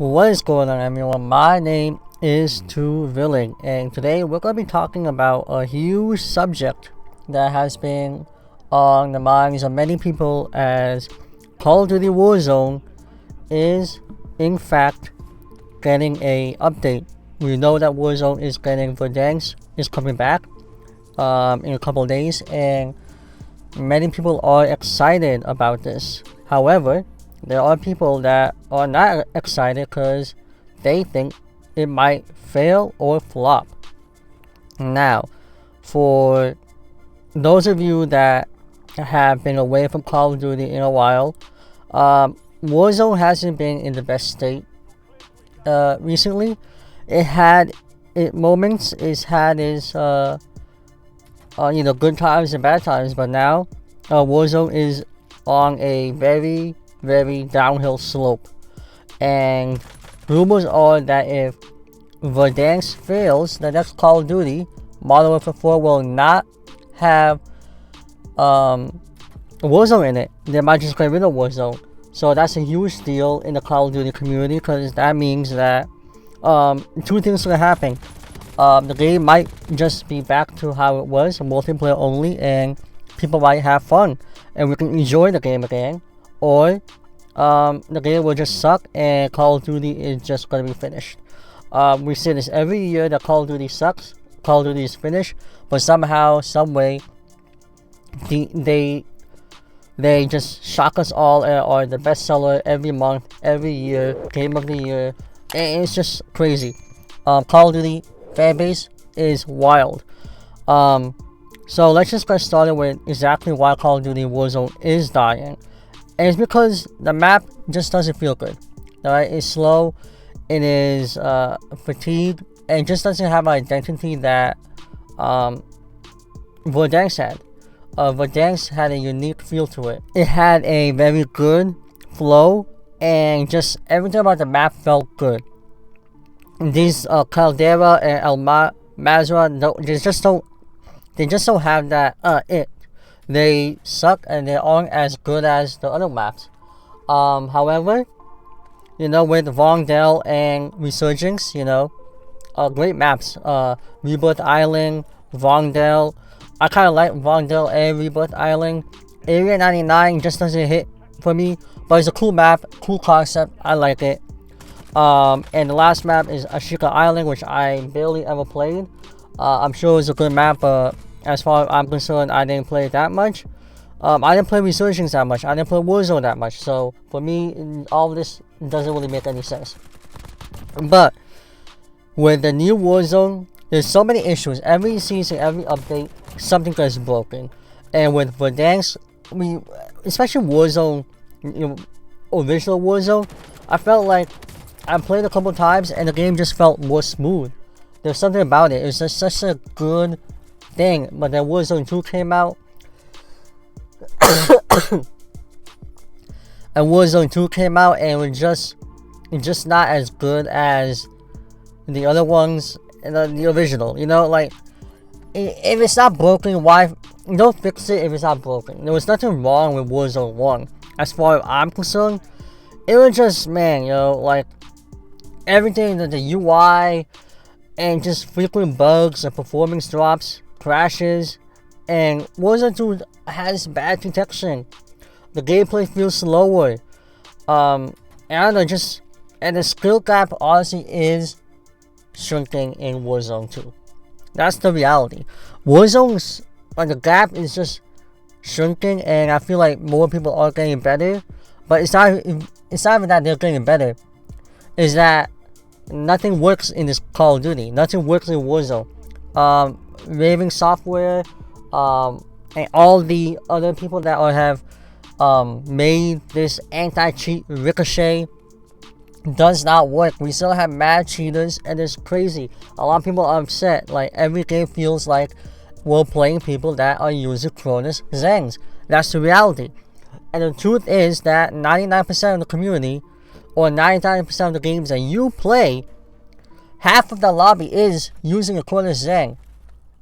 What is going on, everyone? My name is Two Villain, and today we're going to be talking about a huge subject that has been on the minds of many people as Call of Duty Warzone is, in fact, getting a update. We know that Warzone is getting Verdansk is coming back in a couple of days, and many people are excited about this. However, there are people that are not excited because they think it might fail or flop. Now, for those of you that have been away from Call of Duty in a while, Warzone hasn't been in the best state recently. It had moments, it's had its good times and bad times, but now Warzone is on a very downhill slope, and rumors are that if Verdansk fails, the next Call of Duty Modern Warfare 4 will not have Warzone in it. They might just get rid of Warzone. So that's a huge deal in the Call of Duty community, because that means that two things are happening. The game might just be back to how it was, multiplayer only, and people might have fun and we can enjoy the game again, or the game will just suck and Call of Duty is just going to be finished. We see this every year that Call of Duty sucks, Call of Duty is finished, but somehow, someway, they just shock us all and are the bestseller every month, every year, game of the year, and it's just crazy. Call of Duty fanbase is wild. So let's just get started with exactly why Call of Duty Warzone is dying. And it's because the map just doesn't feel good. Alright, it's slow, it is fatigued, and it just doesn't have an identity that Verdansk had. Verdansk had a unique feel to it. It had a very good flow, and just everything about the map felt good. These Caldera and El Mazra, they just don't have that it. They suck and they aren't as good as the other maps. However, with Vondel and Resurgence, great maps. Rebirth Island, Vondel. I kind of like Vondel and Rebirth Island. Area 99 just doesn't hit for me, but it's a cool map, cool concept. I like it. And the last map is Ashika Island, which I barely ever played. I'm sure it's a good map, but as far as I'm concerned, I didn't play it that much. I didn't play Resurgence that much. I didn't play Warzone that much. So for me, all of this doesn't really make any sense. But with the new Warzone, there's so many issues. Every season, every update, something gets broken. And with Verdansk, especially Warzone, original Warzone, I felt like I played a couple times and the game just felt more smooth. There's something about it. It was just such a good thing. But then Warzone 2 came out, and Warzone 2 came out, and it's just not as good as the other ones, the original. Like, if it's not broken, why don't fix it if it's not broken? There was nothing wrong with Warzone 1 as far as I'm concerned. It was just, like, everything, the UI, and just frequent bugs and performance drops, crashes, and Warzone 2 has bad detection. The gameplay feels slower. And I don't know, and the skill gap honestly is shrinking in Warzone 2. That's the reality. Warzone's, the gap is just shrinking, and I feel like more people are getting better, but it's not even that they're getting better. Is that nothing works in this Call of Duty. Nothing works in Warzone. Raving Software, and all the other people that have made this anti-cheat Ricochet does not work. We still have mad cheaters, and it's crazy. A lot of people are upset. Like, every game feels like we're playing people that are using Cronus Zangs. That's the reality. And the truth is that 99% of the community, or 99% of the games that you play, half of the lobby is using a Cronus Zang.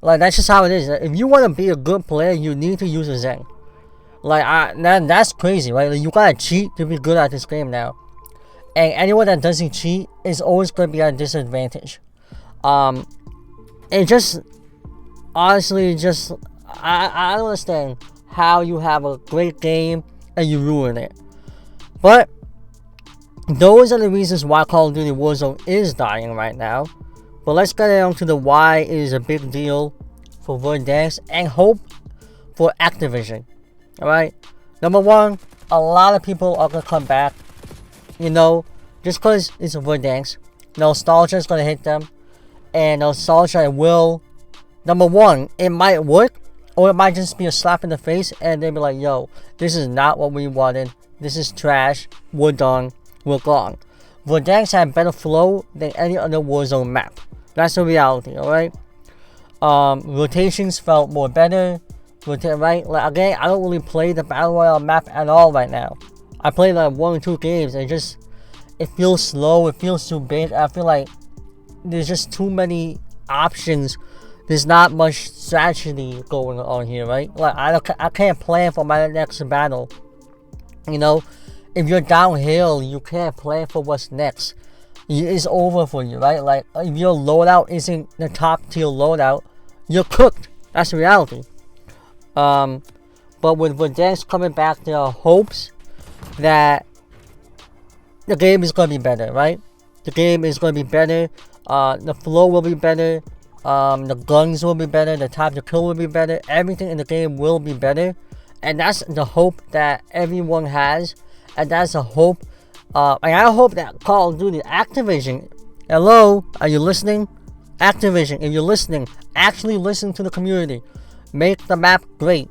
Like, that's just how it is. If you want to be a good player, you need to use a Zang. Like, that's crazy, right? Like, you gotta cheat to be good at this game now. and anyone that doesn't cheat is always going to be at a disadvantage. It just honestly just I don't understand how you have a great game and you ruin it. But those are the reasons why Call of Duty Warzone is dying right now. But let's get down to the why it is a big deal for Verdansk and hope for Activision. Alright? Number one, a lot of people are going to come back. You know, just because it's Verdansk. Nostalgia is going to hit them. And nostalgia will, number one, it might work. Or it might just be a slap in the face. And they'll be like, yo, this is not what we wanted. This is trash. We're done. We're gone. Verdansk had better flow than any other Warzone map. That's the reality, alright? Rotations felt more better. Right? Like, again, I don't really play the Battle Royale map at all right now. I play like 1 or 2 games and it feels slow. It feels too big. I feel like there's just too many options. There's not much strategy going on here, right? Like, I can't plan for my next battle. You know? If you're downhill, you can't plan for what's next. It's over for you, right? Like, if your loadout isn't the top tier loadout, you're cooked. That's the reality. But with Verdansk coming back, there are hopes that the game is going to be better, right? The game is going to be better. The flow will be better. The guns will be better. The time to kill will be better. Everything in the game will be better. And that's the hope that everyone has. And that's a hope. And I hope that Call of Duty Activision, hello, are you listening? Activision, if you're listening, actually listen to the community. Make the map great.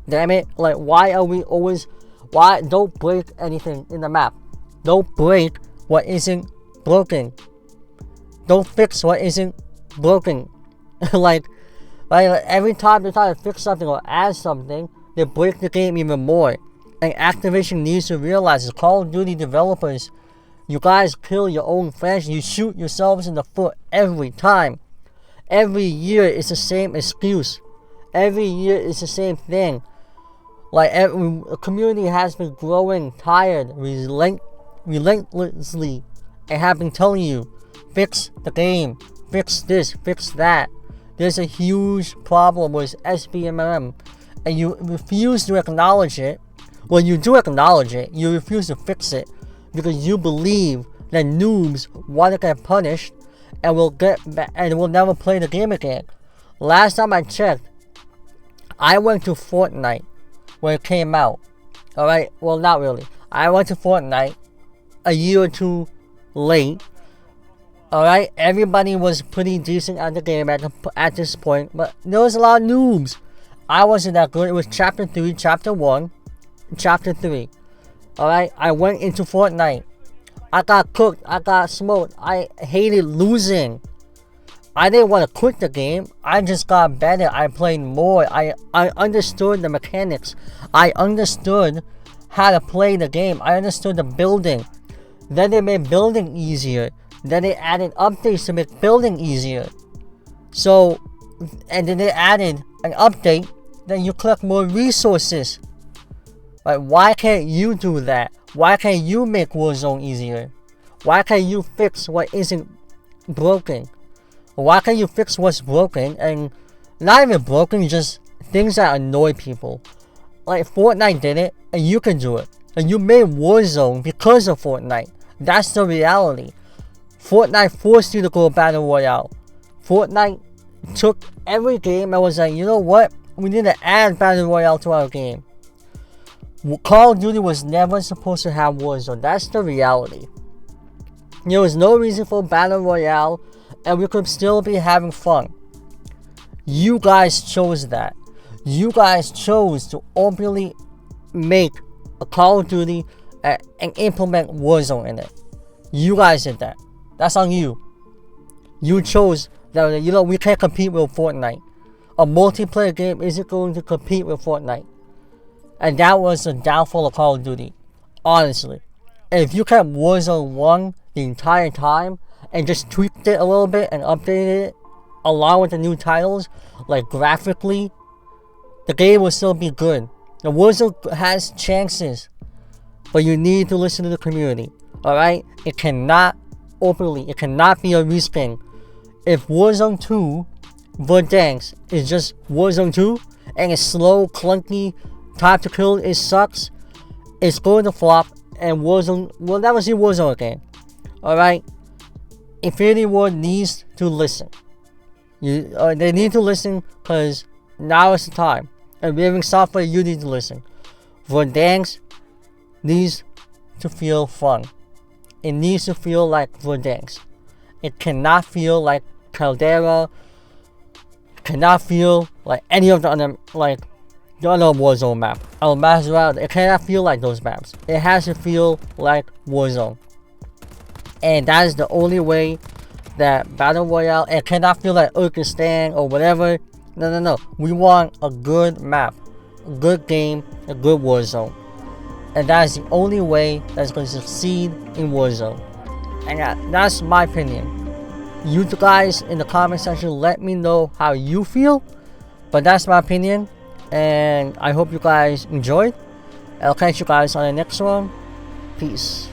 Damn it. Like, why don't break anything in the map? Don't break what isn't broken. Don't fix what isn't broken. like every time they try to fix something or add something, they break the game even more. And Activision needs to realize, as Call of Duty developers, you guys kill your own fans. You shoot yourselves in the foot every time. Every year it's the same excuse. Every year it's the same thing. Like, every community has been growing tired, relentlessly, and have been telling you, fix the game, fix this, fix that. There's a huge problem with SBMM, and you refuse to acknowledge it. When you do acknowledge it, you refuse to fix it because you believe that noobs want to get punished and will never play the game again. Last time I checked, I went to Fortnite when it came out. Alright, well, not really. I went to Fortnite a year or two late. Alright, everybody was pretty decent at the game at this point, but there was a lot of noobs. I wasn't that good. It was Chapter 3, Chapter 1, Chapter 3. Alright, I went into Fortnite. I got cooked. I got smoked. I hated losing. I didn't want to quit the game. I just got better. I played more. I understood the mechanics. I understood how to play the game. I understood the building. Then they made building easier. Then they added updates to make building easier. So, and then they added an update. Then you collect more resources. Like, why can't you do that? Why can't you make Warzone easier? Why can't you fix what isn't broken? Why can't you fix what's broken and not even broken, just things that annoy people? Like, Fortnite did it, and you can do it. And you made Warzone because of Fortnite. That's the reality. Fortnite forced you to go Battle Royale. Fortnite took every game and was like, you know what? We need to add Battle Royale to our game. Call of Duty was never supposed to have Warzone. That's the reality. There was no reason for Battle Royale, and we could still be having fun. You guys chose that. You guys chose to openly make a Call of Duty and implement Warzone in it. You guys did that. That's on you. You chose that, you know, we can't compete with Fortnite. A multiplayer game isn't going to compete with Fortnite. And that was the downfall of Call of Duty. Honestly. And if you kept Warzone 1 the entire time and just tweaked it a little bit and updated it along with the new titles, like graphically, the game will still be good. The Warzone has chances, but you need to listen to the community. Alright? It cannot openly, it cannot be a reskin. If Warzone 2 Verdansk is just Warzone 2 and it's slow, clunky, time to kill, it sucks, it's going to flop, and Warzone, we'll never see Warzone again. Alright? Infinity Ward needs to listen. They need to listen, because now is the time. And Raven Software, you need to listen. Verdansk needs to feel fun. It needs to feel like Verdansk. It cannot feel like Caldera. Cannot feel like any of the other, like the other Warzone map. El Mazral, it cannot feel like those maps. It has to feel like Warzone. And that is the only way that Battle Royale, it cannot feel like Urkistan or whatever. No. We want a good map, a good game, a good Warzone. And that is the only way that's going to succeed in Warzone. And that's my opinion. You guys in the comment section, let me know how you feel. But that's my opinion. And I hope you guys enjoyed. I'll catch you guys on the next one. Peace.